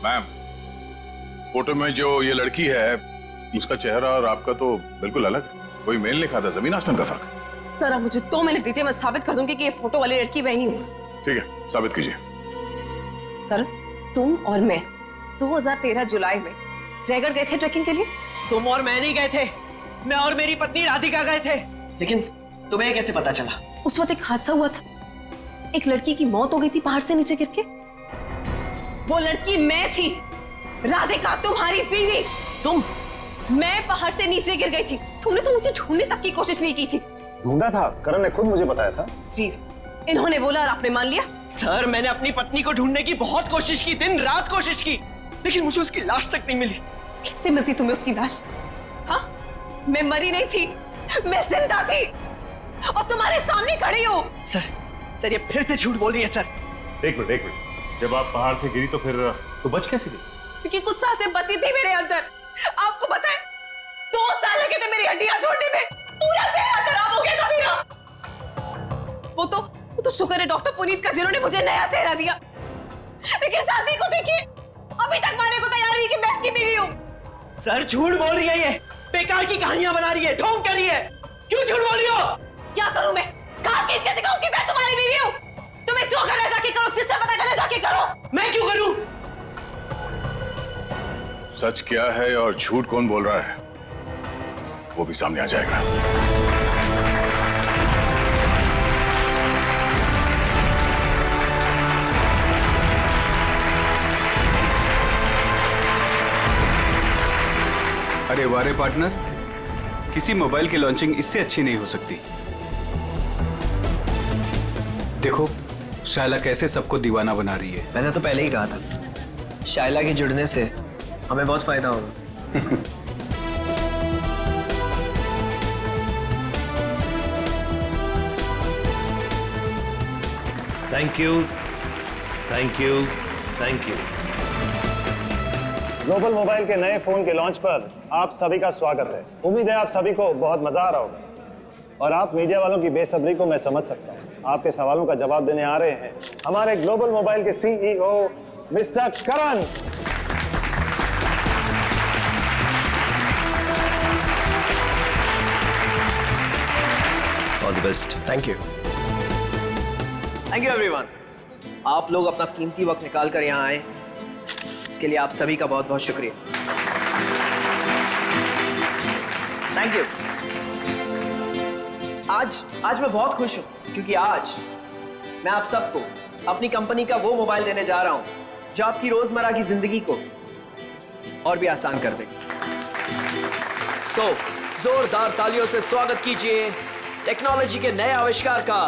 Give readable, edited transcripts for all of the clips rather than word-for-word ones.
Ma'am, photo में जो ये लड़की है उसका चेहरा और आपका तो बिल्कुल अलग है। कोई मेल नहीं खाता, जमीन आसमान का फर्क। सर आप मुझे 2 मिनट दीजिए, मैं साबित कर दूंगी कि ये फोटो वाली लड़की वही हूँ। ठीक है, साबित कीजिए। करण, तुम और मैं 2013 जुलाई में जयगढ़ गए थे ट्रैकिंग के लिए। तुम और मैं नहीं गए थे, मैं और मेरी पत्नी राधिका गए थे। लेकिन तुम्हें कैसे पता चला? उस वक्त एक हादसा हुआ था, एक लड़की की मौत हो गई थी पहाड़ से नीचे गिर के। वो लड़की मैं थी, राधिका तुम्हारी बीवी। तुम? मैं पहाड़ से नीचे गिर गई थी, तुमने तो मुझे ढूंढने तक की कोशिश नहीं की थी। ढूंढा था, करण ने खुद मुझे बताया था। जी, इन्होंने बोला और आपने मान लिया। सर, मैंने अपनी पत्नी को ढूंढने की बहुत कोशिश की, दिन रात कोशिश की, लेकिन मुझे उसकी लाश तक नहीं मिली। कैसे मिलती तुम्हें उसकी लाश? हाँ, मैं मरी नहीं थी, मैं जिंदा थी और तुम्हारे सामने खड़ी हूँ। सर ये फिर से झूठ बोल रही है सर। एक मिनट, जब आप पहाड़ से गिरी तो फिर तो बच कैसे गई? क्योंकि कुछ सांसें बची थी मेरे अंदर। आपको पता है 2 साल लगे थे मेरी हड्डियां छोड़ने में, पूरा चेहरा खराब हो गया था मेरा। वो तो शुक्र है डॉक्टर पुनीत का, जिन्होंने मुझे नया चेहरा दिया। लेकिन शादी को देखिए, अभी तक मारने को तैयार नहीं कि मैं इसकी बीवी हूँ। सर झूठ बोल रही है, ये बेकार की कहानियां बना रही है, ढोंग कर रही है। क्यों झूठ बोल रही हो? क्या करूं मैं? कहां खींच के दिखाऊं कि मैं तुम्हारी बीवी हूं? तुम्हें जो करना जाके करो, जिससे पता करना जाके करो। मैं क्यों करूं? सच क्या है और झूठ कौन बोल रहा है वो भी सामने आ जाएगा। अरे वारे पार्टनर, किसी मोबाइल की लॉन्चिंग इससे अच्छी नहीं हो सकती। देखो शायला कैसे सबको दीवाना बना रही है। मैंने तो पहले ही कहा था, शायला के जुड़ने से हमें बहुत फायदा होगा। Thank you, thank you, thank you. Global mobile के नए फोन के लॉन्च पर आप सभी का स्वागत है। उम्मीद है आप सभी को बहुत मजा आ रहा होगा और आप मीडिया वालों की बेसब्री को मैं समझ सकता हूँ। आपके सवालों का जवाब देने आ रहे हैं हमारे ग्लोबल मोबाइल के CEO mister Karan. All the best. Thank you everyone. आप लोग अपना कीमती वक्त निकाल कर यहाँ आए, इसके लिए आप सभी का बहुत बहुत शुक्रिया। Thank you. आज मैं बहुत खुश हूं क्योंकि आज मैं आप सबको अपनी कंपनी का वो मोबाइल देने जा रहा हूं जो आपकी रोजमर्रा की जिंदगी को और भी आसान कर देगा। जोरदार तालियों से स्वागत कीजिए टेक्नोलॉजी के नए आविष्कार का,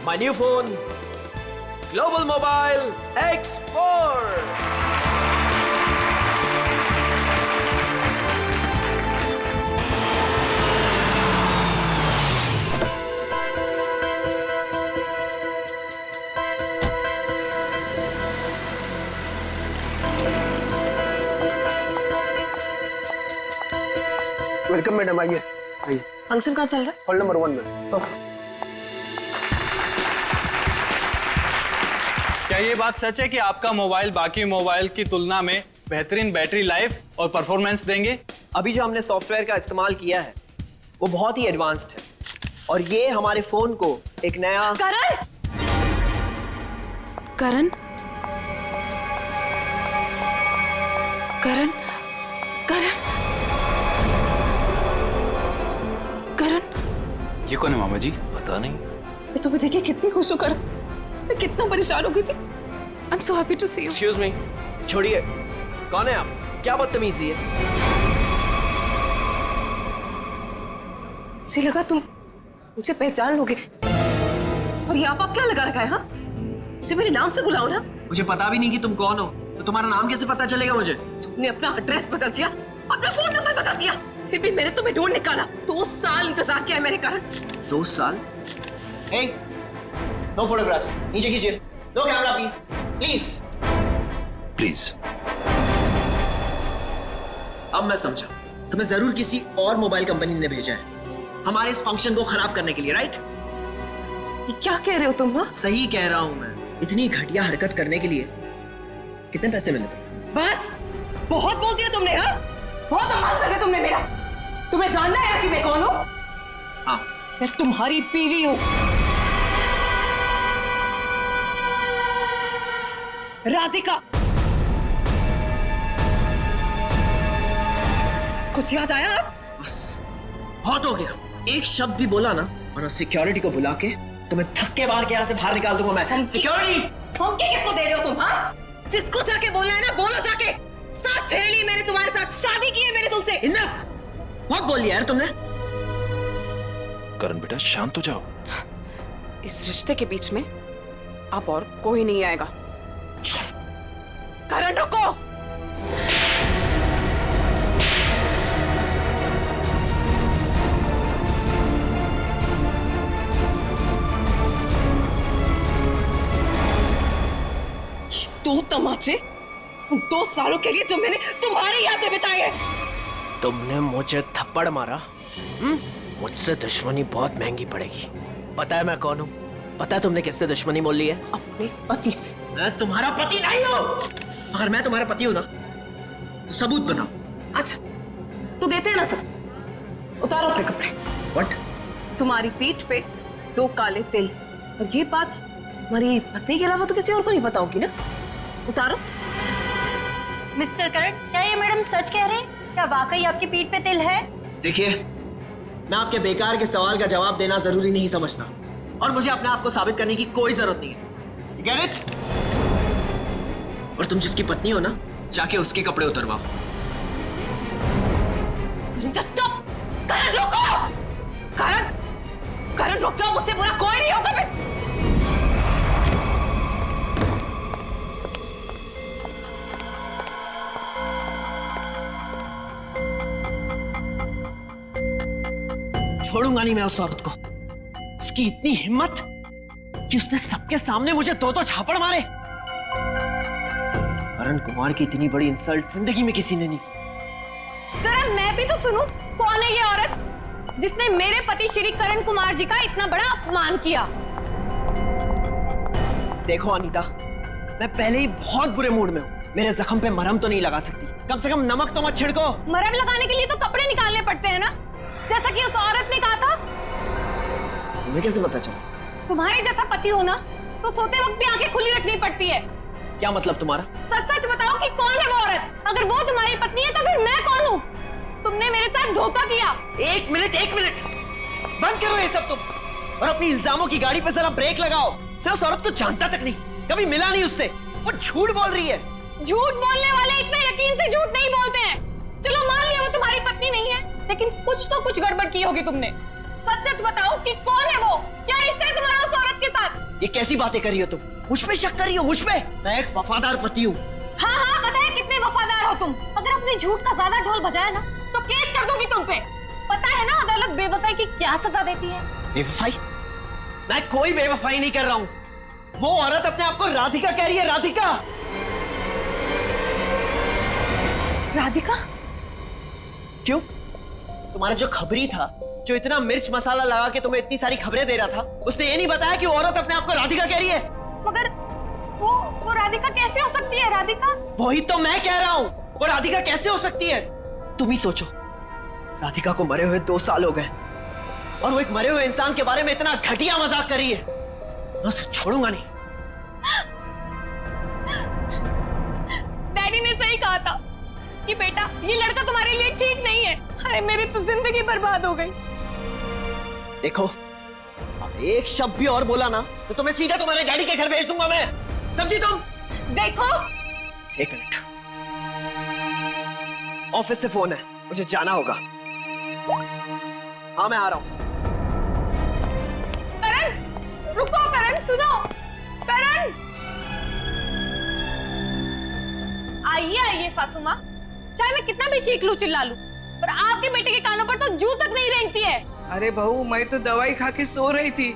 my new phone global mobile X4। Welcome madam, आइए आइए। फंक्शन कहाँ चल रहा है? हॉल नंबर 1 में। ओके। क्या ये बात सच है कि आपका मोबाइल बाकी मोबाइल की तुलना में बेहतरीन बैटरी लाइफ और परफॉर्मेंस देंगे? अभी जो हमने सॉफ्टवेयर का इस्तेमाल किया है वो बहुत ही एडवांस्ड है और ये हमारे फोन को एक नया करण! करण? करण? करण? करण? ये कौन है मामा जी? पता नहीं। मैं तुम्हें देखिए कितनी खुश हूँ करण, मैं कितना परेशान हो गई थी। I'm so happy to see you. Excuse me, छोड़िए, कौन है आप? क्या बदतमीजी है? मुझे लगा तुम मुझे पहचान लोगे और ये आप क्या लगा रखा है? हाँ, मुझे मेरे नाम से बुलाओ ना। मुझे पता भी नहीं कि तुम कौन हो, तो तुम्हारा नाम कैसे पता चलेगा मुझे? तुमने अपना एड्रेस बदल दिया, अपना फोन नंबर बदल दिया, फिर भी मैंने तुम्हें ढूंढ निकाला। 2 साल इंतजार किया है मेरे कारण। 2 साल? Hey, no photographs, नीचे खींचिए। No camera please, please. Please. अब मैं समझा, तुम्हें जरूर किसी और मोबाइल कंपनी ने भेजा है हमारे इस फंक्शन को खराब करने के लिए, राइट? ये क्या कह रहे हो तुम? हाँ, सही कह रहा हूं मैं। इतनी घटिया हरकत करने के लिए कितने पैसे मिले तुम? बस बहुत बोल दिया तुमने। हाँ, बहुत अपमान कर दिया तुमने मेरा। तुम्हें जानना है ना कि मैं कौन हूं? हाँ। मैं तुम्हारी बीवी हूं, राधिका। कुछ याद आया? बस बहुत हो गया। एक शब्द भी बोला ना, और सिक्योरिटी को बुला के तुम्हें धक्के मार के यहाँ से बाहर निकाल दूंगा मैं। सिक्योरिटी! धमकी किसको दे रहे हो तुम? हाँ, जिसको जाके बोलना है ना बोलो जाके। साथ फेर ली मैंने तुम्हारे साथ, शादी की है मैंने तुमसे। इनफ! बहुत बोल लिया यार तुमने। करण बेटा शांत हो जाओ। इस रिश्ते के बीच में अब और कोई नहीं आएगा। करण रुको। दो तमाचे उन 2 सालों के लिए जो मैंने तुम्हारी याद में बिताए हैं। तुमने मुझे थप्पड़ मारा। मुझसे दुश्मनी बहुत महंगी पड़ेगी। पता है मैं कौन हूँ? पता है तुमने किससे दुश्मनी मोल ली है? अपने पति से। मैं तुम्हारा पति नहीं हूँ। अगर मैं तुम्हारा पति हूँ ना, तो सबूत बताओ। अच्छा, तू देते हैं ना सब। उतारो अपने कपड़े। What? तुम्हारी पीठ पे 2 काले तिल, और ये बात हमारी पत्नी के अलावा तो किसी और को नहीं पता होगी ना। उतारो। मिस्टर करण, क्या ये मैडम सच कह रहे हैं? क्या वाकई आपकी पीठ पे तिल है? देखिए, मैं आपके बेकार के सवाल का जवाब देना जरूरी नहीं समझता, और मुझे अपने आप को साबित करने की कोई जरूरत नहीं है। You get it? और तुम जिसकी पत्नी हो ना, जाके उसके कपड़े उतरवाओ। Just stop! करण रोको! करण रुक जाओ, मुझसे बुरा कोई नहीं होगा। मैं छोड़ूंगा नहीं मैं उस औरत को। उसकी इतनी हिम्मत कि उसने सबके सामने मुझे 2 झापड़ मारे। करण कुमार की इतनी बड़ी इंसल्ट जिंदगी में किसी ने नहीं की। जरा मैं भी तो सुनूं, कौन है ये औरत जिसने मेरे पति श्री करण कुमार जी का इतना बड़ा अपमान किया? देखो अनीता, मैं पहले ही बहुत बुरे मूड में हूँ। मेरे जख्म पे मरहम तो नहीं लगा सकती, कम से कम नमक तो मत छिड़को। मरहम लगाने के लिए तो कपड़े निकालने पड़ते हैं ना, जैसा कि उस औरत ने कहा था। तुम्हें कैसे पता चला? तुम्हारे जैसा पति हो ना, तो सोते वक्त भी आंखें खुली रखनी पड़ती है। क्या मतलब तुम्हारा? सच सच बताओ कि कौन है वो औरत? अगर वो तुम्हारी पत्नी है तो फिर मैं कौन हूँ? तुमने मेरे साथ धोखा किया। एक मिनट बंद करो ये सब तुम, और अपनी इल्जामों की गाड़ी पे जरा ब्रेक लगाओ। मैं उस औरत को जानता तक नहीं, कभी मिला नहीं उससे। वो झूठ बोल रही है। झूठ बोलने वाले इतने यकीन से झूठ नहीं बोलते हैं। चलो मान लिया वो तुम्हारी पत्नी नहीं है, लेकिन कुछ तो कुछ गड़बड़ की होगी तुमने। सच सच बताओ कि कौन है वो? क्या रिश्ता है तुम्हारा उस औरत के साथ? ये कैसी बातें कर रही हो तुम? मुझ पे शक कर रही हो? मुझ पे? मैं एक वफादार पति हूँ। हाँ हाँ, पता है कितने वफादार हो तुम। अगर अपने झूठ का ज्यादा ढोल बजाया ना, तो केस कर दूंगी तुम पे। पता है ना अदालत बेवफाई की क्या सजा देती है? बेवफाई? मैं कोई बेवफाई नहीं कर रहा हूँ। वो औरत अपने आप को राधिका कह रही है। राधिका? राधिका? क्यों? तुम्हारा जो खबरी था, जो इतना मिर्च मसाला लगा के तुम्हें इतनी सारी खबरें दे रहा था, उसने ये नहीं बताया कि वो औरत अपने आप को राधिका कह रही है। मगर वो राधिका कैसे हो सकती है? राधिका? वही तो मैं कह रहा हूँ, वो राधिका कैसे हो सकती है? तुम ही सोचो, राधिका को मरे हुए 2 साल हो गए, और वो एक मरे हुए इंसान के बारे में इतना घटिया मजाक कर रही है। मैं उसे छोड़ूंगा नहीं। डैडी ने सही कहा था कि बेटा ये लड़का तुम्हारे लिए ठीक नहीं है। हाय, मेरी तो जिंदगी बर्बाद हो गई। देखो, अब एक शब्द भी और बोला ना, तो तुम्हें सीधा तुम्हारे डैडी के घर भेज दूंगा मैं। समझी तुम? देखो, एक मिनट, ऑफिस से फोन है, मुझे जाना होगा। हाँ मैं आ रहा हूं। करण रुको, करण सुनो। करण आइए सासू माँ, चाहे मैं कितना भी चीख लूं चिल्ला लूं, पर आपके बेटे के कानों पर तो जू तक नहीं रेंगती है। अरे बहू, मैं तो दवाई खा के सो रही थी,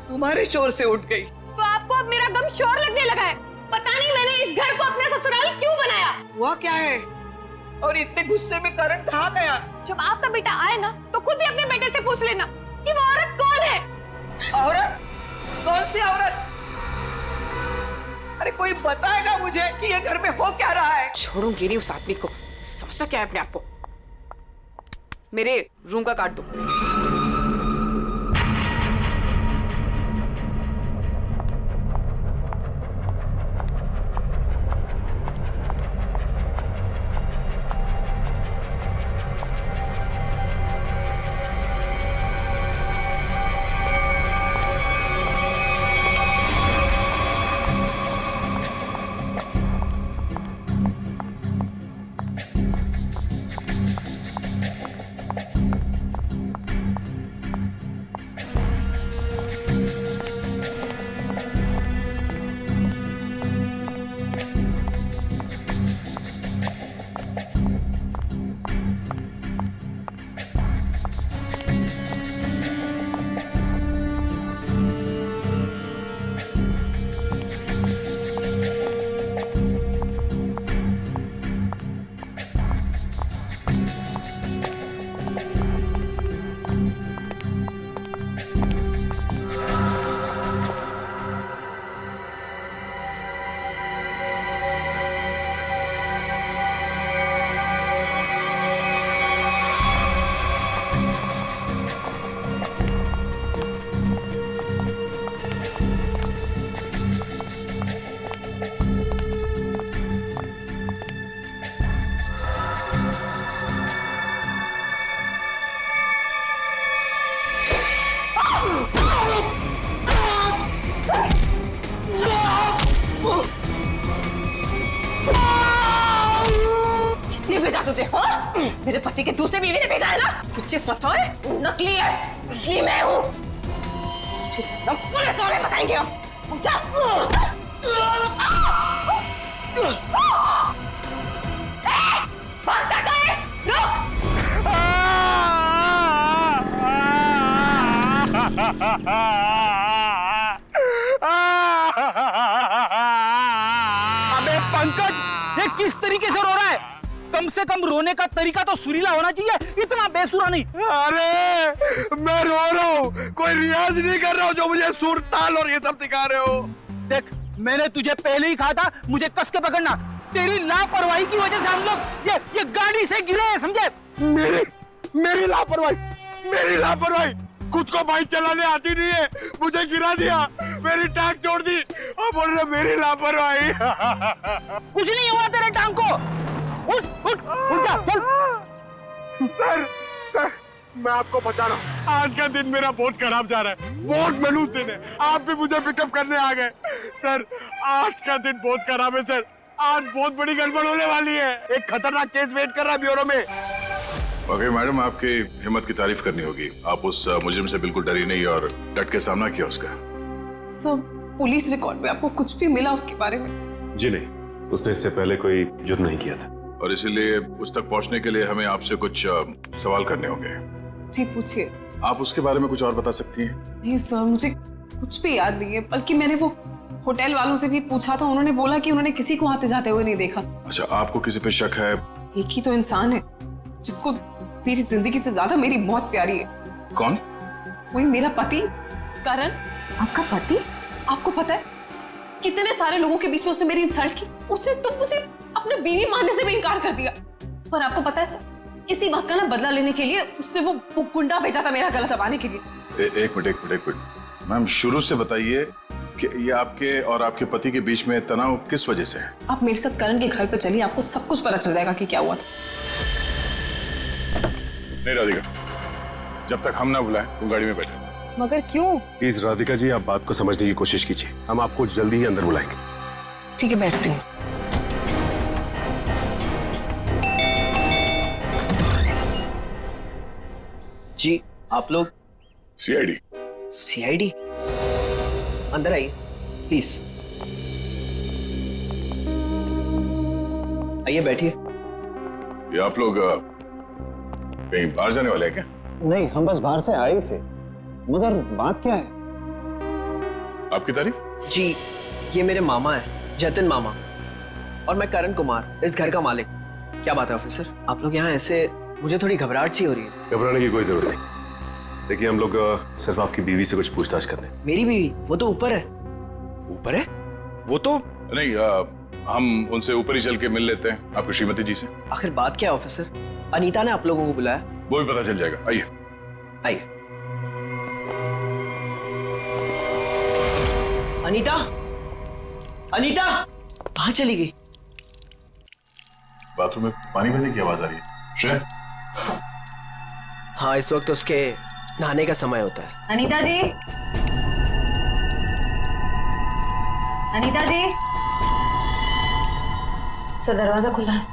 तुम्हारे शोर से उठ गई। तो आपको अब मेरा गम शोर लगने लगा है। पता नहीं मैंने इस घर को अपने ससुराल क्यों बनाया। हुआ क्या है? और इतने गुस्से में करण कहाँ गया? जब आपका बेटा आए ना, तो खुद ही अपने बेटे से पूछ लेना कि वो औरत कौन है। औरत? कौन सी औरत? अरे कोई बताएगा मुझे कि ये घर में हो क्या रहा है? छोड़ूंगी नहीं उस आदमी को। समझता क्या है अपने आप को? मेरे रूम का कार्ड दो। किसने भेजा तुझे? हाँ? मेरे पति के दूसरे बीवी ने भेजा है ना? तुझे पता है नकली है, इसलिए मैं हूँ। तुझे पुलिस वाले बताएंगे अब, समझा? भागता कहाँ है? रुक! अबे पंकज, ये किस तरीके से रो रहा है? कम से कम रोने का तरीका तो सुरीला होना चाहिए, इतना बेसुरा नहीं। अरे मैं रो रहा हूँ, कोई रियाज नहीं कर रहा हूँ जो मुझे सुर ताल और ये सब सिखा रहे हो। देख, मैंने तुझे पहले ही कहा था मुझे कस के पकड़ना। तेरी लापरवाही की वजह से हम लोग ये गाड़ी से गिरे हैं, समझे? मेरी लापरवाही खुद को बाइक चलाने आती नहीं है, मुझे गिरा दिया, मेरी टांग तोड़ दी और बोल रहे मेरी लापरवाही। कुछ नहीं हुआ तेरे टांग को। उठ जा, चल। सर, मैं आपको बता रहा हूँ, आज का दिन मेरा बहुत खराब जा रहा है, बहुत मनूस दिन है। आप भी मुझे पिकअप करने आ गए। सर, आज का दिन बहुत खराब है सर, आज बहुत बड़ी गड़बड़ होने वाली है। एक खतरनाक केस वेट कर रहा है ब्यूरो में। ओके मैडम, आपकी हिम्मत की तारीफ करनी होगी। आप उस मुजरिम से बिल्कुल डरी नहीं और डट के सामना किया उसका। सब पुलिस रिकॉर्ड में आपको कुछ भी मिला उसके बारे में? जी नहीं, उसने इससे पहले कोई जुर्म नहीं किया था। और इसीलिए उस तक पहुंचने के लिए हमें आपसे कुछ सवाल करने होंगे। जी पूछिए। आप उसके बारे में कुछ और बता सकती हैं? नहीं सर, मुझे कुछ भी याद नहीं है, बल्कि मैंने वो होटल वालों से भी पूछा था, उन्होंने बोला कि उन्होंने किसी को आते जाते हुए नहीं देखा। अच्छा, आपको किसी पे शक है? एक ही तो इंसान है जिसको मेरी जिंदगी से ज्यादा मेरी मौत प्यारी है। कौन? वही मेरा पति करण। आपका पति? आपको पता है कितने सारे लोगों के बीच में उसने मेरी इंसल्ट की। उसने तो मुझे अपने बीवी मानने से भी इनकार कर दिया। पर आपको पता है सर, इसी बात का ना बदला लेने के लिए उसने वो गुंडा भेजा था मेरा गला दबाने के लिए। एक मिनट मैम, शुरू से बताइए कि ये आपके और आपके पति के बीच में तनाव किस वजह से है? आप मेरे साथ करण के घर पे चलिए, आपको सब कुछ पता चल जाएगा कि क्या हुआ था। नहीं राधिका, जब तक हम ना बुलाएं तुम गाड़ी में बैठो। मगर क्यों? प्लीज राधिका जी, आप बात को समझने की कोशिश कीजिए, हम आपको जल्दी ही अंदर बुलाएंगे। ठीक है, बैठती हूँ। जी, आप लोग? सीआईडी। अंदर आइए प्लीज। आइए बैठिए। ये आप लोग कहीं बाहर जाने वाले हैं क्या? नहीं, हम बस बाहर से आए थे, मगर बात क्या है? आपकी तारीफ? जी, ये मेरे मामा हैं, जतिन मामा, और मैं करण कुमार, इस घर का मालिक। क्या बात है ऑफिसर, आप लोग यहाँ ऐसे? मुझे थोड़ी घबराहट सी हो रही है। घबराने की कोई जरूरत नहीं। देखिए, हम लोग सिर्फ आपकी बीवी से कुछ पूछताछ करते हैं। मेरी बीवी? वो तो ऊपर है। ऊपर है? वो तो नहीं हम उनसे ऊपर ही चल के मिल लेते हैं आपकी श्रीमती जी से। आखिर बात क्या है ऑफिसर? अनीता ने आप लोगों को बुलाया? वो भी पता चल जाएगा, आइए। आइए। अनीता, अनीता कहाँ चली गई? बाथरूम में पानी बहने की आवाज आ रही है। श्रेया? हाँ, इस वक्त उसके नहाने का समय होता है। अनीता जी, अनीता जी। सर दरवाजा खुला है।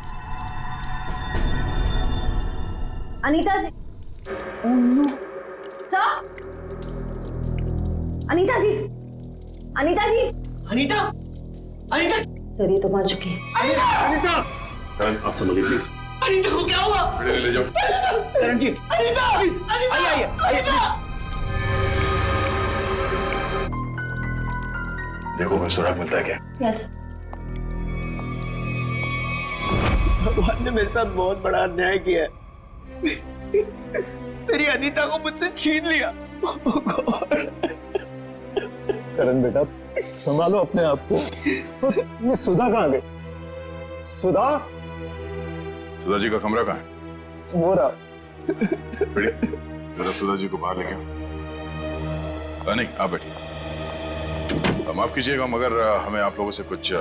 Anita ji. Oh no. Sir. Anita ji, Anita ji. Anita, Anita. Sir ये तो मर चुकी है। अनीता, आप समझिए प्लीज। अनीता को क्या हुआ? ले जाओ। करण जी, अनीता, अनीता, आइए, अनीता। देखो कोई सुराग मिलता है क्या? यस। भगवान ने मेरे साथ बहुत बड़ा अन्याय किया है। मेरी अनीता को मुझसे छीन लिया। करण बेटा, संभालो अपने आप को। ये सुधा कहाँ गई? सुधा? सुधा जी का कमरा कहाँ है? वो रहा। बढ़िया, जरा सुधा जी को बाहर लेके आओ। नहीं, आप बैठिए। माफ कीजिएगा मगर हमें आप लोगों से कुछ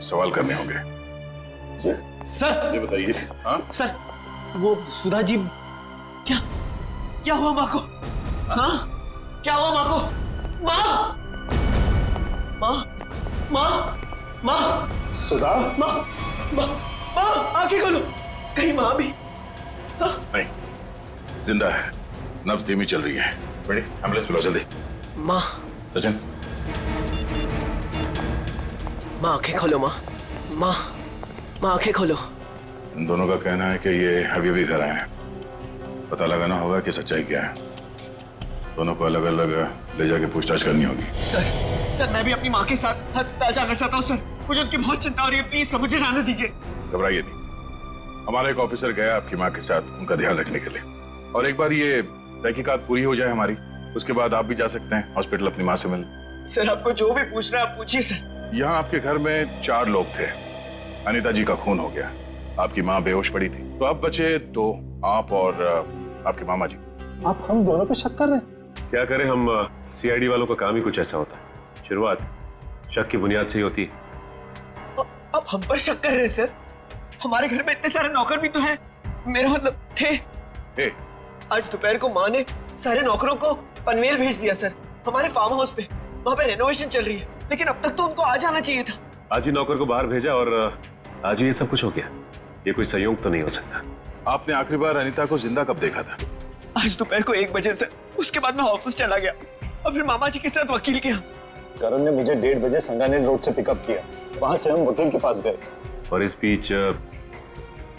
सवाल करने होंगे। सर। ये बताइए। हाँ सर, वो सुधा जी। क्या हुआ माँ को? हाँ, क्या हुआ माँ को? माँ, माँ, माँ, माँ। सुधा? माँ, माँ, माँ, आंखें खोलो। कहीं माँ भी? नहीं, जिंदा है, नब्ज धीमी चल रही है। बड़ी एम्बुलेंस बुलाओ जल्दी। माँ। सचिन। माँ आंखें खोलो। माँ, माँ, माँ आंखें खोलो। इन दोनों का कहना है कि ये अभी भी घर आए हैं। पता लगाना होगा कि सच्चाई क्या है। दोनों को अलग अलग ले जाके पूछताछ करनी होगी। सर, मैं भी अपनी माँ के साथ अस्पताल जाना चाहता हूँ सर। मुझे उनकी बहुत चिंता हो रही है, प्लीज सब मुझे जाने दीजिए। घबराइए नहीं, हमारा एक ऑफिसर गया आपकी माँ के साथ उनका ध्यान रखने के लिए। और एक बार ये तहकीकात पूरी हो जाए हमारी, उसके बाद आप भी जा सकते हैं हॉस्पिटल अपनी माँ से मिलने। सर आपको जो भी पूछना है आप पूछिए सर। यहाँ आपके घर में 4 लोग थे। अनीता जी का खून हो गया, आपकी माँ बेहोश पड़ी थी, तो अब बचे 2, आप और आपके मामा जी। आप हम दोनों पे शक कर रहे हैं? क्या करें, हम सीआईडी वालों का काम ही कुछ ऐसा होता है। शुरुआत शक की बुनियाद से ही होती है। आप हम पर शक कर रहे हैं सर? हमारे घर में इतने सारे नौकर भी तो हैं। मेरा मतलब थे। हे। आज दोपहर को माँ ने सारे नौकरों को पनवेल भेज दिया सर, हमारे फार्म हाउस पे। वहाँ पे रेनोवेशन चल रही है, लेकिन अब तक तो उनको आ जाना चाहिए था। आज ही नौकर को बाहर भेजा और आज ही ये सब कुछ हो गया। ये कोई संयोग तो नहीं हो सकता। आपने आखिरी बार अनीता को जिंदा कब देखा था? आज दोपहर को 1 बजे सर। उसके बाद मैं ऑफिस चला गया और फिर मामा जी के साथ वकील के यहाँ। करण ने मुझे 1:30 बजे संगानेर रोड से पिकअप किया, वहां से हम वकील के पास गए। और इस बीच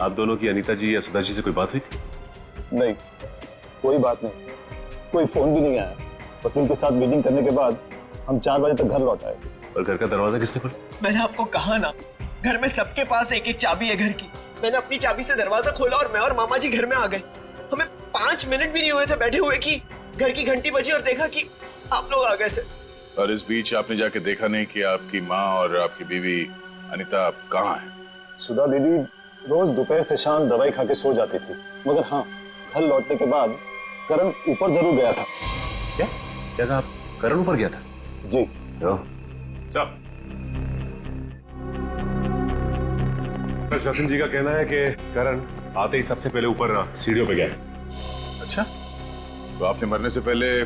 आप दोनों की अनीता जी या सुधा जी से कोई बात हुई थी? नहीं, कोई बात नहीं, कोई फोन भी नहीं आया। वकील के साथ मीटिंग करने के बाद हम 4 बजे तक घर लौट आए। और घर का दरवाजा किसने खोला? मैंने आपको कहा ना, घर में सबके पास एक एक चाबी है घर की। मैंने अपनी चाबी से दरवाजा खोला और मैं और मामा जी घर में आ गए। हमें 5 मिनट भी नहीं हुए थे बैठे हुए कि घर की घंटी बजी और देखा कि आप लोग आ गए सर। और इस बीच आपने जाके देखा नहीं कि आपकी माँ और आपकी बीवी अनीता कहाँ है? सुधा दीदी रोज दोपहर से शाम दवाई खा के सो जाती थी, मगर हाँ, घर लौटने के बाद करण ऊपर जरूर गया था। क्या कहा आप? करण ऊपर गया था? जी। चल। सचिन जी का कहना है कि करण आते ही सबसे पहले ऊपर सीढ़ियों पे गया। अच्छा, तो आपने मरने से पहले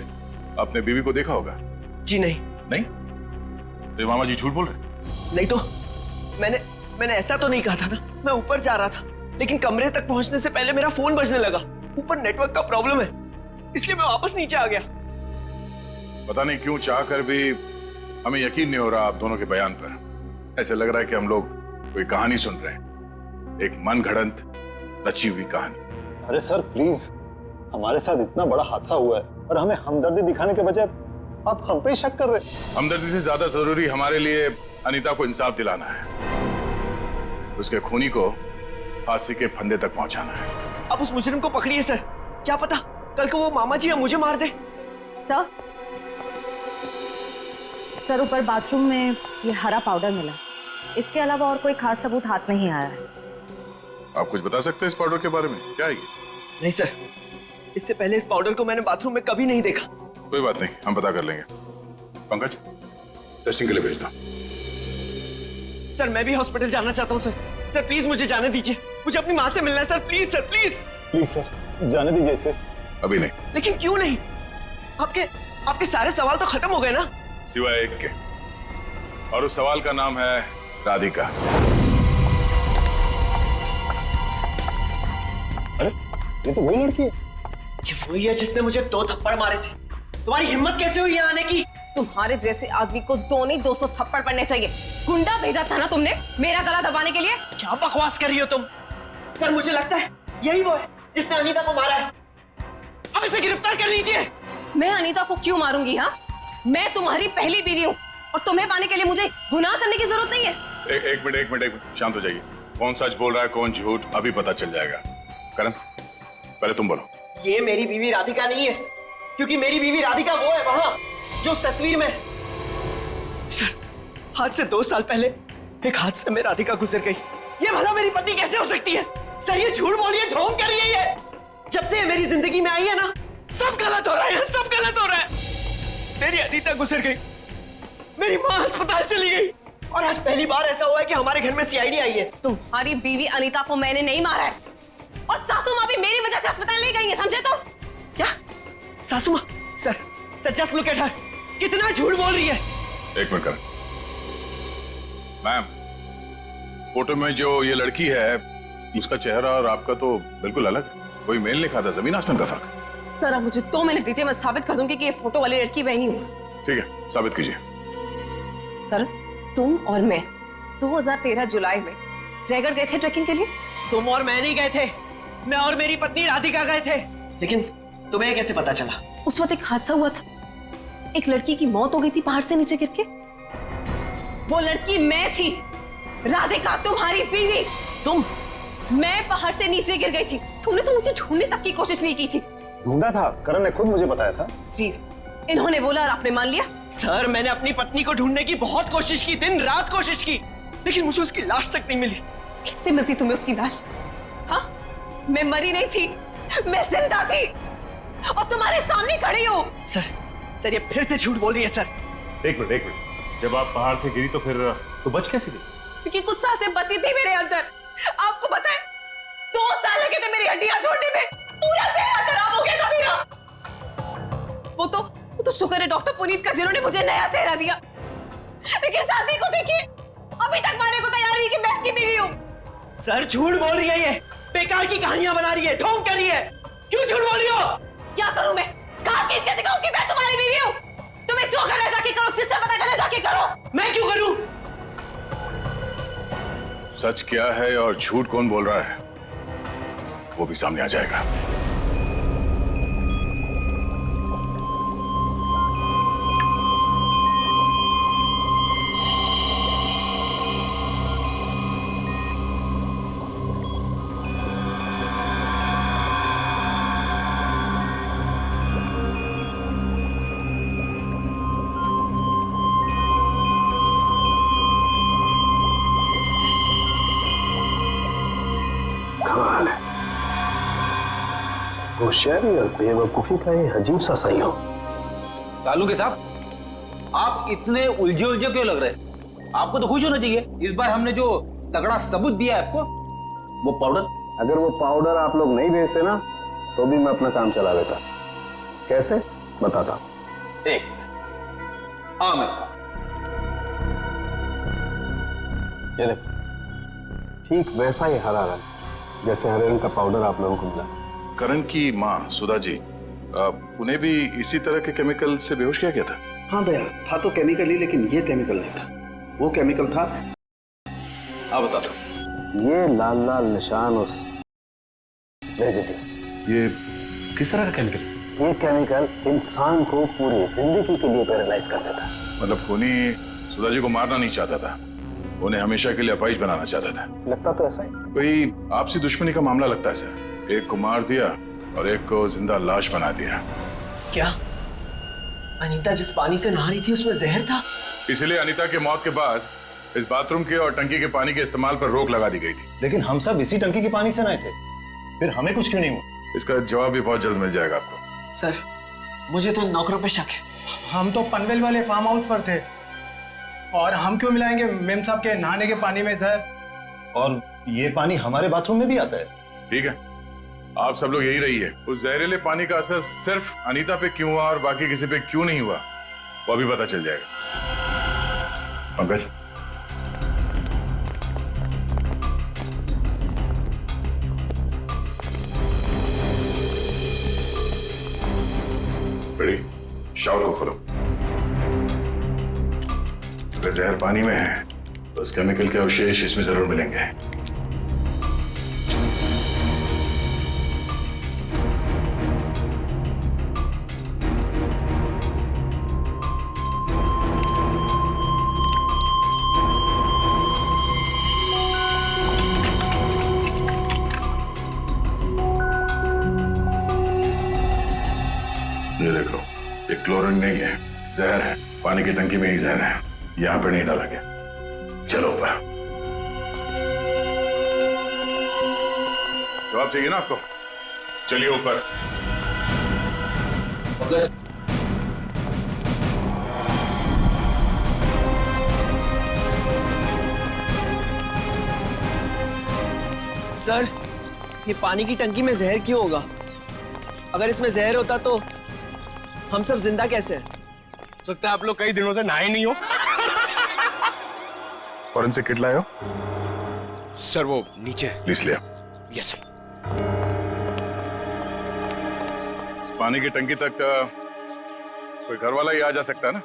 अपने बीवी को देखा होगा? जी नहीं। नहीं? तो मामा जी झूठ बोल रहे? नहीं तो मैंने ऐसा तो नहीं कहा था ना। मैं ऊपर जा रहा था, लेकिन कमरे तक पहुंचने से पहले मेरा फोन बजने लगा। ऊपर नेटवर्क का प्रॉब्लम है, इसलिए मैं वापस नीचे आ गया। पता नहीं क्यों चाहकर भी हमें यकीन नहीं हो रहा आप दोनों के बयान पर। ऐसे लग रहा है कि हम लोग कोई कहानी सुन रहे हैं, एक मन घड़ंत रची हुई कहानी। अरे सर प्लीज, हमारे साथ इतना बड़ा हादसा हुआ है और हमें हमदर्दी दिखाने के बजाय आप हम पे ही शक कर रहे हैं। हमदर्दी से ज्यादा जरूरी हमारे लिए अनीता को इंसाफ दिलाना है, उसके खूनी को फांसी के फंदे तक पहुंचाना है। अब उस मुजरिम को पकड़िए सर, क्या पता कल को वो मामा जी या मुझे मार दे। सर ऊपर बाथरूम में ये हरा पाउडर मिला, इसके अलावा और कोई खास सबूत हाथ में ही आया है। आप कुछ बता सकते हैं इस पाउडर के बारे में? क्या है ये? नहीं सर, इससे पहले इस पाउडर को मैंने बाथरूम में कभी नहीं देखा। कोई बात नहीं, हम पता कर लेंगे। पंकज, टेस्टिंग के लिए भेज दो। सर मैं भी हॉस्पिटल जाना चाहता हूँ सर। सर प्लीज मुझे जाने दीजिए, मुझे अपनी माँ से मिलना है sir. Please sir, please please sir, जाने दीजिए इसे। अभी नहीं। लेकिन क्यों नहीं? आपके सारे सवाल तो खत्म हो गए ना, सिवाय एक के, और उस सवाल का नाम है राधिका। अरे ये तो वही लड़की है। ये वही है जिसने मुझे 2 थप्पड़ मारे थे। तुम्हारी हिम्मत कैसे हुई यहाँ आने की? तुम्हारे जैसे आदमी को 2 नहीं 200 थप्पड़ पड़ने चाहिए। गुंडा भेजा था ना तुमने मेरा गला दबाने के लिए? क्या बकवास कर रही हो तुम? सर मुझे लगता है यही वो है जिसने अनीता को मारा है। अब इसे गिरफ्तार कर लीजिए। मैं अनीता को क्यों मारूंगी? हाँ, मैं तुम्हारी पहली बीवी हूँ और तुम्हें पाने के लिए मुझे गुनाह करने की जरूरत नहीं है। एक मिनट, शांत हो जाइए। कौन सच बोल रहा है कौन झूठ, अभी पता चल जाएगा। करण, पहले तुम बोलो। ये मेरी बीवी राधिका नहीं है, क्योंकि मेरी बीवी राधिका वो है वहां जो उस तस्वीर में। सर आज से 2 साल पहले एक हादसे में राधिका गुजर गई। ये भला मेरी पत्नी कैसे हो सकती है? सर ये झूठ बोल रही है, ढोंग कर रही है ये। जब से ये मेरी जिंदगी में आई है ना, सब गलत हो रहा है, सब गलत हो रहा है। मेरी अनीता गुजर गई, मेरी माँ अस्पताल चली गई, और आज पहली बार ऐसा हुआ है कि हमारे घर में सीआईडी आई है। तुम्हारी बीवी अनीता को मैंने नहीं मारा है, और सासू माँ भी मेरी वजह से अस्पताल ले गई है, समझे? तो क्या सासू माँ? Sir just look at her, कितना झूठ बोल रही है। एक मिनट करण। मैम, फोटो में जो ये लड़की है उसका चेहरा और आपका तो बिल्कुल अलग है। कोई मेल नहीं खाता, जमीन आसमान का फर्क। सर अब मुझे 2 मिनट दीजिए, मैं साबित कर दूंगी कि ये फोटो वाली लड़की वही हूँ। ठीक है, साबित कीजिए। करण, तुम और मैं 2013 जुलाई में जयगढ़ गए थे ट्रैकिंग के लिए। तुम और मैं नहीं गए थे, मैं और मेरी पत्नी राधिका गए थे। लेकिन तुम्हें कैसे पता चला? उस वक्त एक हादसा हुआ था, एक लड़की की मौत हो गई थी पहाड़ से नीचे गिर के। वो लड़की मैं थी, राधिका तुम्हारी बीवी। तुम? मैं पहाड़ से नीचे गिर गई थी, तुमने तो मुझे ढूंढने तक की कोशिश नहीं की थी। ढूंढा था, करण ने खुद मुझे बताया था। जी, इन्होंने बोला और आपने मान लिया। सर मैंने अपनी पत्नी को ढूंढने की बहुत कोशिश की, दिन रात कोशिश की, लेकिन मुझे उसकी लाश तक नहीं मिली। कैसे मिलती तुम्हें उसकी लाश? हाँ, मैं मरी नहीं थी, मैं जिंदा थी और तुम्हारे सामने खड़ी हूँ। सर ये फिर से झूठ बोल रही है सर। एक मिनट, जब आप पहाड़ से गिरी तो फिर तो बच कैसे गई? क्योंकि कुछ सांसें बची थी मेरे अंदर। आपको पता है 2 साल लगे थे मेरी हड्डियां छोड़ने में, पूरा चेहरा खराब हो गया था मेरा। वो तो शुक्र है डॉक्टर पुनीत का जिन्होंने मुझे नया चेहरा दिया। लेकिन शादी को देखिए, अभी तक मारने को तैयार नहीं कि मैं इसकी बीवी हूँ। सर झूठ बोल रही है, ये बेकार की कहानियां बना रही है, ढोंग कर रही है। क्यों झूठ बोल रही हो? क्या करूं मैं? कहां खींच के दिखाऊं कि मैं तुम्हारी बीवी हूं? तुम्हें जो करना जाके करो, जिससे पता करना जाके करो। मैं क्यों करूं? सच क्या है और झूठ कौन बोल रहा है वो भी सामने आ जाएगा। होशियारी और बेवकूफी का ये अजीब सा संयोग। तालू के साहब, आप इतने उलझे क्यों लग रहे? आपको तो खुश होना चाहिए, इस बार हमने जो तगड़ा सबूत दिया है आपको, वो पाउडर। अगर वो पाउडर आप लोग नहीं भेजते ना तो भी मैं अपना काम चला देता। कैसे बताता? एक हाँ मेरे साथ। ये देखो, ठीक वैसा ही हरा रंग जैसे हरे रंग का पाउडर आप लोगों को मिला। करण की माँ सुधा जी, उन्हें भी इसी तरह के केमिकल से बेहोश किया गया था? हाँ दया, था तो केमिकल ही, लेकिन ये केमिकल नहीं था। वो केमिकल था, हाँ बता दो। ये लाल लाल निशान उस भेजे थे। ये किस तरह का केमिकल है? ये केमिकल इंसान को पूरी जिंदगी के लिए पैरालाइज कर देता। मतलब खूनी सुधा जी को मारना नहीं चाहता था, उन्हें हमेशा के लिए अपाहिज बनाना चाहता था। लगता तो ऐसा ही। कोई आपसी दुश्मनी का मामला लगता है सर। एक को मार दिया और एक को जिंदा लाश बना दिया। क्या अनीता जिस पानी से नहा रही थी उसमें जहर था? इसलिए अनीता के मौत के बाद इस बाथरूम के और टंकी के पानी के इस्तेमाल पर रोक लगा दी गई थी। लेकिन हम सब इसी टंकी के पानी से नहाए थे, फिर हमें कुछ क्यों नहीं हुआ? इसका जवाब भी बहुत जल्द मिल जाएगा आपको। सर, मुझे तो नौकरों पे शक है। हम तो पनवेल वाले फार्म हाउस पर थे, और हम क्यों मिलाएंगे मेम साहब के नहाने के पानी में सर? और ये पानी हमारे बाथरूम में भी आता है। ठीक है, आप सब लोग यही रहिए। उस जहरीले पानी का असर सिर्फ अनीता पे क्यों हुआ और बाकी किसी पे क्यों नहीं हुआ, वो अभी पता चल जाएगा। पंकज, बड़ी शावर को खोलो। अगर जहर पानी में है तो उस केमिकल के अवशेष इसमें जरूर मिलेंगे। ये देखो, ये क्लोरीन नहीं है, जहर है। पानी की टंकी में ही जहर है, यहाँ पर नहीं डाला गया। चलो ऊपर। जवाब चाहिए ना आपको? चलिए ऊपर। सर, ये पानी की टंकी में जहर क्यों होगा? अगर इसमें जहर होता तो हम सब जिंदा कैसे हैं? हो सकता है आप लोग कई दिनों से नहाए नहीं हो। फॉरेंसिक किट लाए हो? सर वो नीचे। प्लीज लिया। Yes sir. इस पानी की टंकी तक कोई घर वाला ही आ जा सकता है ना?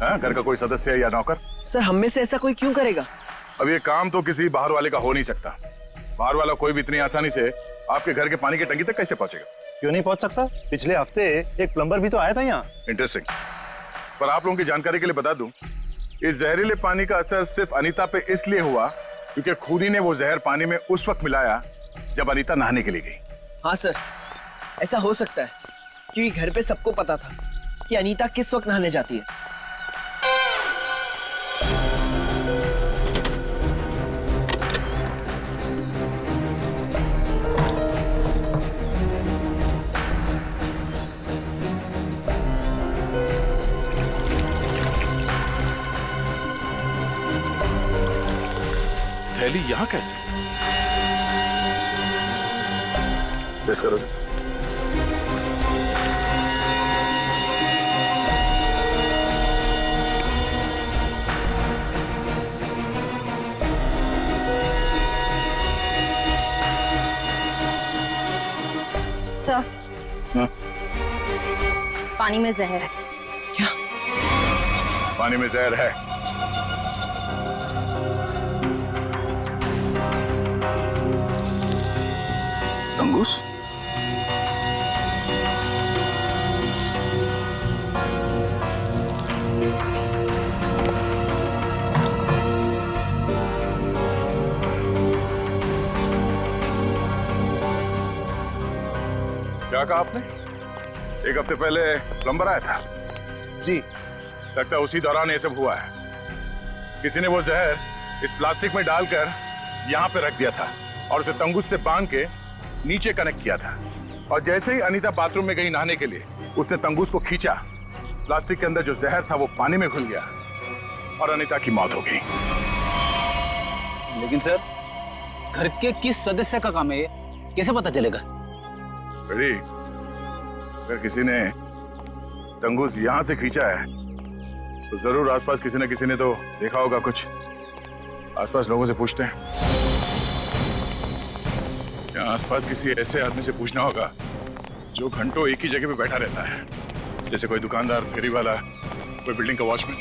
हाँ, घर का कोई सदस्य या नौकर? सर, हम में से ऐसा कोई क्यों करेगा? अब ये काम तो किसी बाहर वाले का हो नहीं सकता। बाहर वाला कोई भी इतनी आसानी से आपके घर के पानी की टंकी तक कैसे पहुंचेगा? क्यों नहीं पहुंच सकता? पिछले हफ्ते एक प्लम्बर भी तो आया था यहाँ। इंटरेस्टिंग। पर आप लोगों की जानकारी के लिए बता दूं, इस जहरीले पानी का असर सिर्फ अनीता पे इसलिए हुआ क्योंकि खुदी ने वो जहर पानी में उस वक्त मिलाया जब अनीता नहाने के लिए गई। हाँ सर, ऐसा हो सकता है क्योंकि घर पे सबको पता था कि अनीता किस वक्त नहाने जाती है। थैली यहाँ कैसे? टेस्ट करो सर। सर, पानी में जहर है। क्या? पानी में जहर है? तंगूस? क्या कहा आपने? एक हफ्ते पहले प्लम्बर आया था? जी। लगता है उसी दौरान ये सब हुआ है। किसी ने वो जहर इस प्लास्टिक में डालकर यहाँ पे रख दिया था और उसे तंगूस से बांध के नीचे कनेक्ट किया था। और जैसे ही अनीता बाथरूम में गई नहाने के लिए, उसने तंगूस को खींचा। प्लास्टिक के अंदर जो जहर था वो पानी में घुल गया और अनीता की मौत हो गई। लेकिन सर, घर के किस सदस्य का काम है ये? कैसे पता चलेगा? बेटी, अगर किसी ने तंगूस यहां से खींचा है तो जरूर आसपास किसी न किसी ने तो देखा होगा कुछ। आसपास लोगों से पूछते हैं। क्या आसपास किसी ऐसे आदमी से पूछना होगा जो घंटों एक ही जगह पे बैठा रहता है, जैसे कोई दुकानदार, फेरी वाला, कोई बिल्डिंग का वॉचमैन।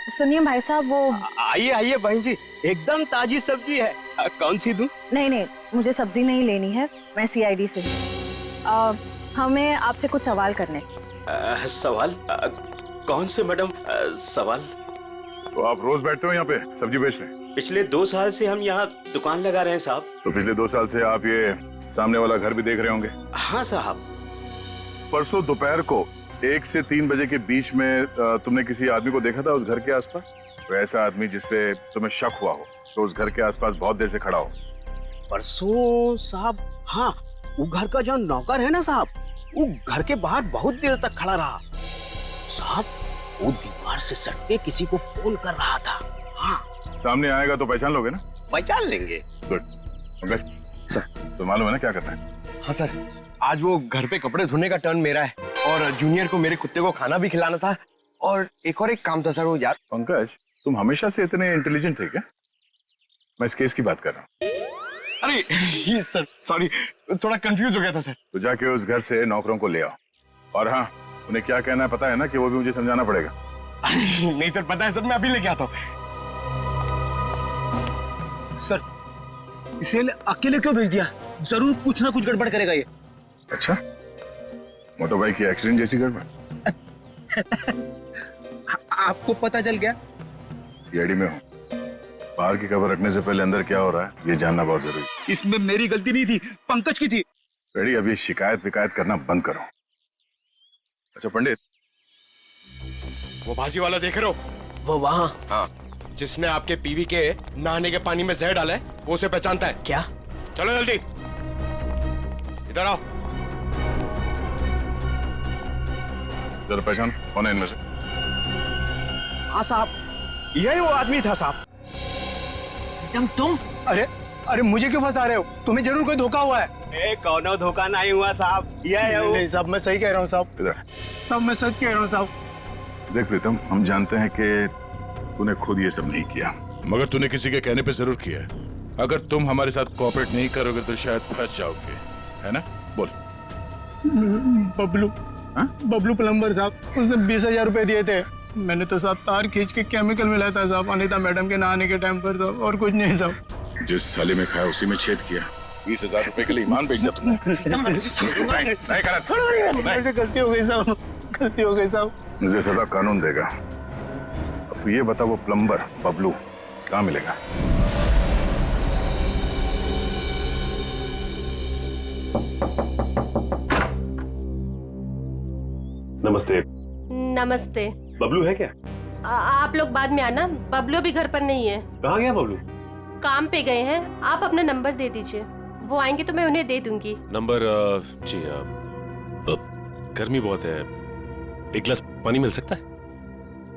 सुनिए भाई साहब, वो आइए आइए बहन जी, एकदम ताजी सब्जी है। कौन सी दूं? नहीं, मुझे सब्जी नहीं लेनी है, मैं सीआईडी से हूँ। हमें आपसे कुछ सवाल करने। सवाल? कौन से मैडम सवाल? तो आप रोज बैठते हो यहाँ पे सब्जी बेचने? पिछले 2 साल से हम यहाँ दुकान लगा रहे हैं साहब। तो पिछले 2 साल से आप ये सामने वाला घर भी देख रहे होंगे? हाँ साहब। परसों दोपहर को 1 से 3 बजे के बीच में तुमने किसी आदमी को देखा था उस घर के आसपास? वैसा आदमी जिसपे तुम्हें शक हुआ हो तो उस घर के आसपास बहुत देर से खड़ा हो। परसों साहब, हाँ, वो घर का जो नौकर है ना साहब, वो घर के बाहर बहुत देर तक खड़ा रहा साहब। वो दीवार से सट के किसी को फोन कर रहा था। हाँ, सामने आएगा तो पहचान लोगे ना? पहचान लेंगे। गुड। पंकज सर, तो मालूम है ना क्या करना है? हाँ सर, आज वो घर पे कपड़े धोने का टर्न मेरा है और जूनियर को मेरे कुत्ते को खाना भी खिलाना था और एक काम था सर वो यार। पंकज, तुम हमेशा से इतने इंटेलिजेंट थे क्या? मैं इस केस की बात कर रहा हूँ। अरे ये सर सॉरी, थोड़ा कंफ्यूज हो गया था सर। तो जाके उस घर से नौकरों को ले आओ। और हाँ, उन्हें क्या कहना है पता है ना कि वो भी मुझे समझाना पड़ेगा। नहीं सर, पता है सर, मैं अभी लेके आता हूँ। सर, इसे अकेले क्यों भेज दिया? जरूर कुछ ना कुछ गड़बड़ करेगा ये। अच्छा, मोटर बाइक की एक्सीडेंट जैसी गड़बड़? आपको पता चल गया? सीआईडी में हूँ, बाहर की खबर रखने से पहले अंदर क्या हो रहा है ये जानना बहुत जरूरी है। इसमें मेरी गलती नहीं थी, पंकज की थी। रेडी, अभी शिकायत विकायत करना बंद करो। अच्छा पंडित, वो भाजी वाला देख रहे हो? वो वहाँ, हाँ, जिसने आपके पीवी के नहाने के पानी में जहर डाला है, वो उसे पहचानता है क्या? चलो जल्दी इधर आओ। जरा पहचान कौन है इनमें से? हाँ साहब, यही वो आदमी था साहब। एकदम तुम? अरे मुझे क्यों फंसा रहे हो? तुम्हें जरूर कोई धोखा हुआ है। कौनो धोखा नहीं हुआ साहब, ये है वो। नहीं साहब, मैं सही कह रहा हूँ साहब। इधर सब मैं सच कह रहा हूँ साहब। देख प्रीतम, हम जानते हैं कि तूने खुद ये सब नहीं किया, मगर तूने किसी के कहने पे जरूर किया है। अगर तुम हमारे साथ कोऑपरेट नहीं करोगे तो शायद फंस जाओगे, है ना? बोल। बबलू, बबलू प्लम्बर साहब, उसने 20,000 रुपए दिए थे। मैंने तो साहब तार खींच के केमिकल मिलाया था साहब, अनीता मैडम के नहाने के टाइम पर साहब, और कुछ नहीं साहब। जिस थाली में खाया उसी में छेद किया। 20,000 रुपए के लिए ईमान बेच दिया तुमने। नहीं करा। गलती हो गई साहब, गलती हो गई साहब। मुझे सजा कानून देगा। अब तो ये बता, वो प्लम्बर बबलू कहाँ मिलेगा? नमस्ते। नमस्ते। बबलू है क्या? आप लोग बाद में आना, बबलू भी घर पर नहीं है। कहाँ गया बबलू? काम पे गए हैं। आप अपना नंबर दे दीजिए, वो आएंगे तो मैं उन्हें दे दूंगी। नंबर? जी, गर्मी बहुत है, एक गिलास पानी मिल सकता है?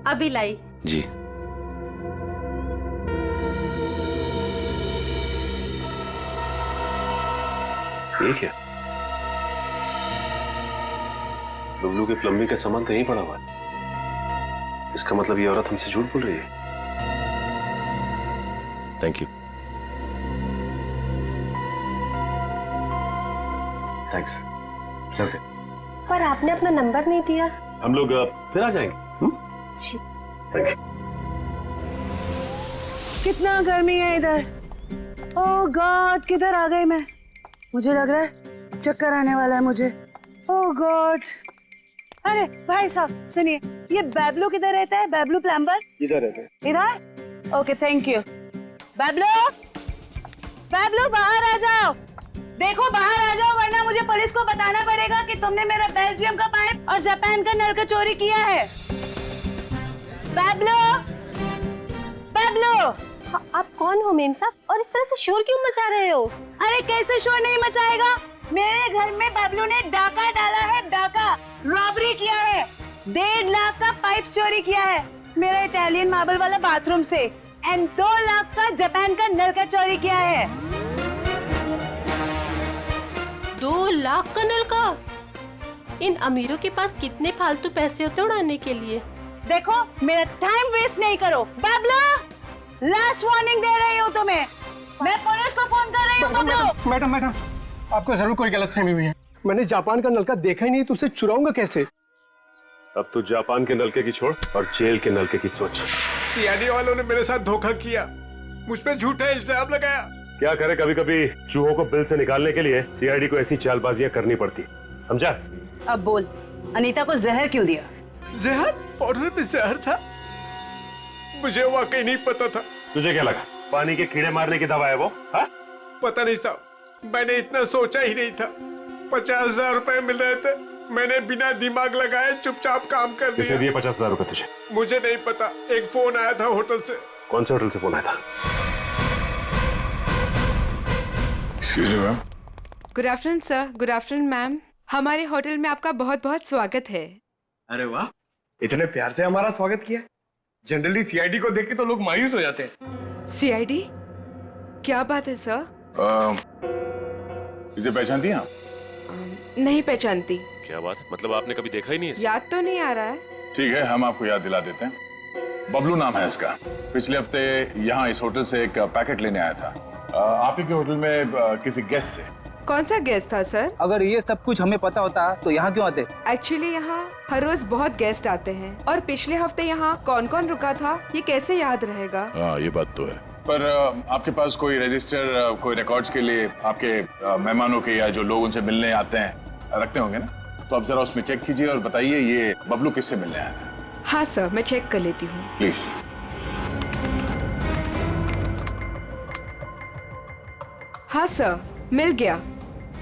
अभी लाई। जी। ठीक है। बबलू के प्लम्बिंग का सामान तो यहीं पड़ा हुआ है। इसका मतलब ये औरत हमसे झूठ बोल रही है। Thank you. थैंक्स। चलते। पर आपने अपना नंबर नहीं दिया। हम लोग फिर आ जाएंगे। जी। Thank you. कितना गर्मी है इधर। ओह गॉड, किधर आ गई मैं? मुझे लग रहा है चक्कर आने वाला है मुझे। ओह गॉड। अरे भाई साहब सुनिए, ये बैबलू किधर रहता है? बैबलू प्लम्बर इधर रहते हैं। इधर? Okay thank you. Bablu, Bablu बाहर आ जाओ। देखो बाहर आ जाओ, वरना मुझे पुलिस को बताना पड़ेगा कि तुमने मेरा बेल्जियम का पाइप और जापान का नल का चोरी किया है। बैबलू, बैबलू। आप कौन हो मेम साहब, और इस तरह से शोर क्यों मचा रहे हो? अरे कैसे शोर नहीं मचाएगा? मेरे घर में बबलू ने डाका डाला है, डाका रॉबरी किया है। 1.5 लाख का पाइप चोरी किया है मेरा इटालियन मार्बल वाला बाथरूम से, एंड 2 लाख का जापान का नल का चोरी किया है। 2 लाख का नल का? इन अमीरों के पास कितने फालतू पैसे होते उड़ाने के लिए। देखो मेरा टाइम वेस्ट नहीं करो। बबलू, लास्ट वार्निंग दे रही हूँ तुम्हें, मैं पुलिस को फोन कर रही हूँ। बबलू। मैडम, आपको जरूर कोई गलतफहमी हुई है। मैंने जापान का नलका देखा ही नहीं, तो उसे चुराऊंगा कैसे? अब तो जापान के नलके की छोड़ और जेल के नलके की सोच। सीआईडी वालों ने मेरे साथ धोखा किया, मुझ पे झूठा इल्जाम लगाया। क्या करे, कभी कभी चूहों को बिल से निकालने के लिए सीआईडी को ऐसी चालबाजियां करनी पड़ती, समझा? अब बोल, अनीता को जहर क्यों दिया? जहर? पाउडर में जहर था? मुझे वाकई नहीं पता था। तुझे क्या लगा पानी के कीड़े मारने की दवा है वो? हा? पता नहीं साहब, मैंने इतना सोचा ही नहीं था। 50,000 रुपए मिल रहे थे, मैंने बिना दिमाग लगाए चुपचाप काम कर किसने दिया। दिए 50,000 रुपए तुझे? मुझे नहीं पता, एक फोन आया था होटल से। कौन से होटल से फोन आया था? Excuse me ma'am. Good afternoon sir. Good afternoon ma'am. हमारे होटल में आपका बहुत बहुत स्वागत है। अरे वाह, इतने प्यार से हमारा स्वागत किया। जनरली सीआईडी को देख के तो लोग मायूस हो जाते हैं। सीआईडी? क्या बात है सर? इसे पहचानती हैं आप? नहीं पहचानती। क्या बात है, मतलब आपने कभी देखा ही नहीं है? याद तो नहीं आ रहा है। ठीक है, हम आपको याद दिला देते हैं। बबलू नाम है इसका। पिछले हफ्ते यहाँ इस होटल से एक पैकेट लेने आया था आप ही के होटल में किसी गेस्ट से। कौन सा गेस्ट था सर? अगर ये सब कुछ हमें पता होता तो यहाँ क्यों आते? एक्चुअली यहाँ हर रोज बहुत गेस्ट आते हैं और पिछले हफ्ते यहाँ कौन कौन रुका था ये कैसे याद रहेगा? हाँ, ये बात तो है। पर आपके पास कोई रजिस्टर, कोई रिकॉर्ड्स के लिए आपके मेहमानों के या जो लोग उनसे मिलने आते हैं रखते होंगे ना? तो आप जरा उसमें चेक कीजिए और बताइए ये बबलू किससे मिलने आया था। हाँ सर, मैं चेक कर लेती हूँ। प्लीज। हाँ सर, मिल गया।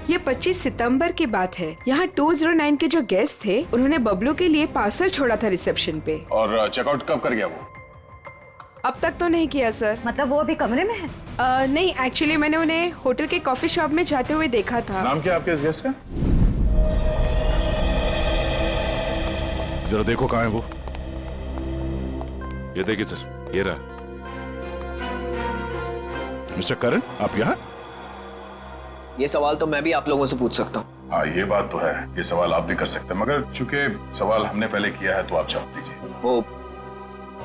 ये 25 सितंबर की बात है। यहाँ 209 के जो गेस्ट थे उन्होंने बबलू के लिए पार्सल छोड़ा था रिसेप्शन पे। और चेकआउट कब कर गया वो? अब तक तो नहीं किया सर। मतलब वो अभी कमरे में है? नहीं, एक्चुअली मैंने उन्हें होटल के कॉफी शॉप में जाते हुए देखा था। नाम क्या आपके इस गेस्ट का? जरा देखो कहाँ है वो। ये देखिए सर, ये रहा। मिस्टर करण, आप यहाँ? ये सवाल तो मैं भी आप लोगों से पूछ सकता हूँ। हाँ, ये बात तो है, ये सवाल आप भी कर सकते हैं, मगर चूंकि सवाल हमने पहले किया है तो आप जवाब दीजिए। वो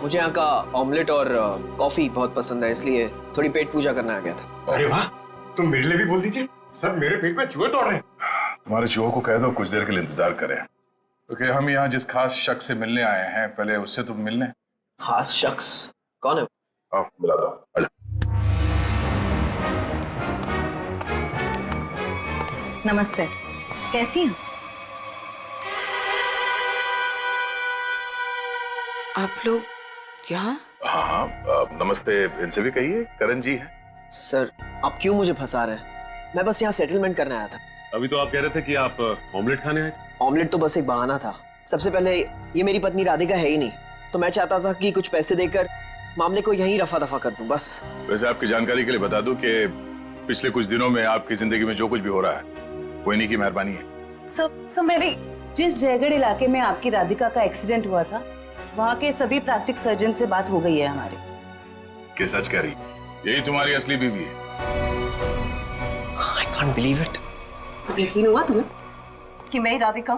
मुझे यहाँ का ऑमलेट और कॉफी बहुत पसंद है, इसलिए थोड़ी पेट पूजा करना आ गया था। अरे वाह, तुम मेरे लिए भी बोल दीजिए। सर, मेरे पेट में चूहे दौड़ रहे हैं। हमारे चूहों को कह दो कुछ देर के लिए इंतजार करें, क्योंकि हम यहाँ जिस खास शख्स से मिलने आए हैं पहले उससे तो मिलने। खास शख्स कौन है? आओ मिला दो। आजा। नमस्ते, कैसी हैं? आप लोग यहाँ? हाँ, नमस्ते इनसे भी कहिए, करण जी है। सर, आप क्यों मुझे फंसा रहे हैं? मैं बस यहाँ सेटलमेंट करने आया था। अभी तो आप कह रहे थे कि आप ऑमलेट खाने आए थे। ऑमलेट तो बस एक बहाना था। सबसे पहले ये मेरी पत्नी राधिका है ही नहीं, तो मैं चाहता था कि कुछ पैसे देकर मामले को यहीं रफा दफा कर दूं बस। वैसे आपकी जानकारी के लिए बता दूं कि पिछले कुछ दिनों में आपकी जिंदगी में जो कुछ भी हो रहा है वो इन्हीं की मेहरबानी है। सब मेरी जिस जयगढ़ इलाके में आपकी राधिका का एक्सीडेंट हुआ था वहाँ के सभी प्लास्टिक सर्जन से बात हो गई है हमारी। कि सच कह रही? यही तुम्हारी असली बीवी है? I can't believe it. यकीन हुआ तुम्हें कि मैं राधिका?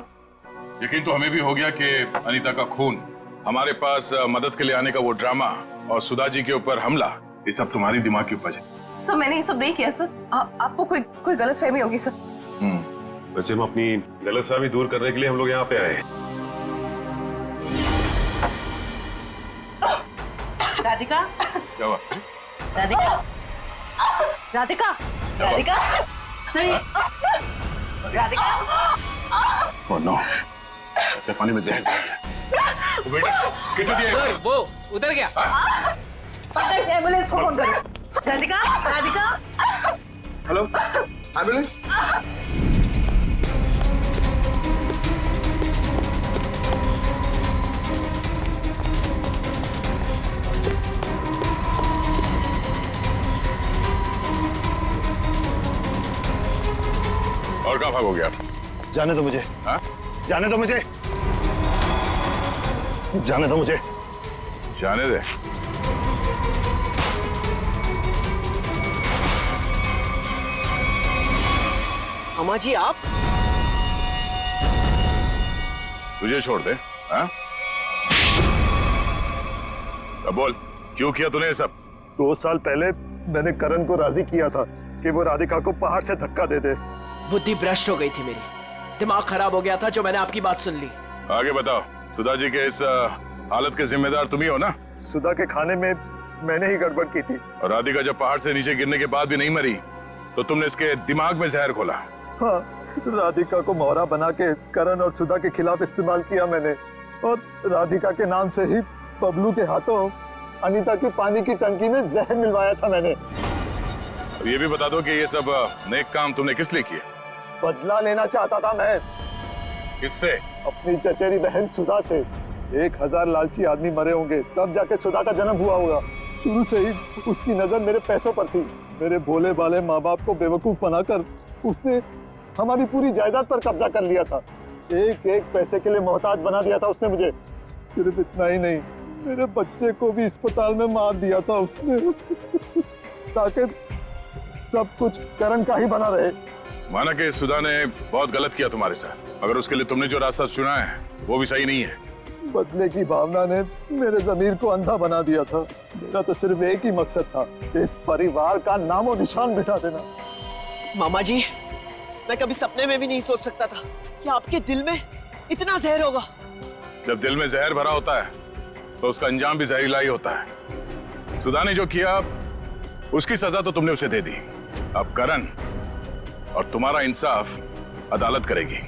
यकीन तो हमें भी हो गया कि अनीता का खून, हमारे पास मदद के लिए आने का वो ड्रामा और सुधा जी के ऊपर हमला, ये सब तुम्हारी दिमाग की उपज है। सर, मैंने ये सब नहीं किया सर। आपको कोई गलतफहमी होगी सर। वैसे हम अपनी गलतफहमी दूर करने के लिए हम लोग यहाँ पे आए हैं। राधिका? क्या हुआ? राधिका? राधिका? राधिका? सही? राधिका? ओह नो, पानी में जहर दिया गया। वो बेटा किसने दिया? सर, वो उतर गया। पता है, एम्बुलेंस को फोन करो। राधिका? राधिका? Hello, ambulance? और कहाँ भागोगे आप? जाने दो मुझे। हाँ? जाने दो मुझे। जाने दो मुझे। जाने दे। अम्मा जी, आप? तुझे छोड़ दे? हाँ? अब बोल, क्यों किया तूने ये सब? 2 साल पहले मैंने करण को राजी किया था कि वो राधिका को पहाड़ से धक्का दे दे। बुद्धि भ्रष्ट हो गई थी मेरी, दिमाग खराब हो गया था जो मैंने आपकी बात सुन ली। आगे बताओ, सुधा जी के इस हालत के जिम्मेदार तुम ही हो ना? सुधा के खाने में मैंने ही गड़बड़ की थी। और राधिका जब पहाड़ से नीचे गिरने के बाद भी नहीं मरी तो तुमने इसके दिमाग में जहर घोला। हाँ, राधिका को मोहरा बना के करण और सुधा के खिलाफ इस्तेमाल किया मैंने, और राधिका के नाम से ही बबलू के हाथों अनीता की पानी की टंकी में जहर मिलवाया था मैंने। अब ये भी बता दो कि ये सब नेक काम तुमने किस लिए किए? बदला लेना चाहता था मैं। किससे? अपनी चचेरी बहन सुधा से। 1000 लालची आदमी मरे होंगे तब जाके सुधा का जन्म हुआ होगा। शुरू से ही उसकी नजर मेरे पैसों पर थी। मेरे भोले भाले माँ बाप को बेवकूफ बनाकर उसने हमारी पूरी जायदाद पर कब्जा कर लिया था। एक एक पैसे के लिए मोहताज बना दिया था उसने मुझे। सिर्फ इतना ही नहीं, मेरे बच्चे को भी अस्पताल में मार दिया था उसने ताकि सब कुछ करण का ही बना रहे। माना कि सुधा ने बहुत गलत किया तुम्हारे साथ, मगर उसके लिए तुमने जो रास्ता चुना है वो भी सही नहीं है। बदले की भावना ने मेरे जमीर को अंधा बना दिया था। मेरा तो सिर्फ एक ही मकसद था, इस परिवार का नामो निशान मिटा देना। मामा जी, मैं कभी सपने में भी नहीं सोच सकता था कि आपके दिल में इतना जहर होगा। जब दिल में जहर भरा होता है तो उसका अंजाम भी जहरीला ही होता है। सुधा ने जो किया उसकी सजा तो तुमने उसे दे दी। अब करण और तुम्हारा इंसाफ अदालत करेगी।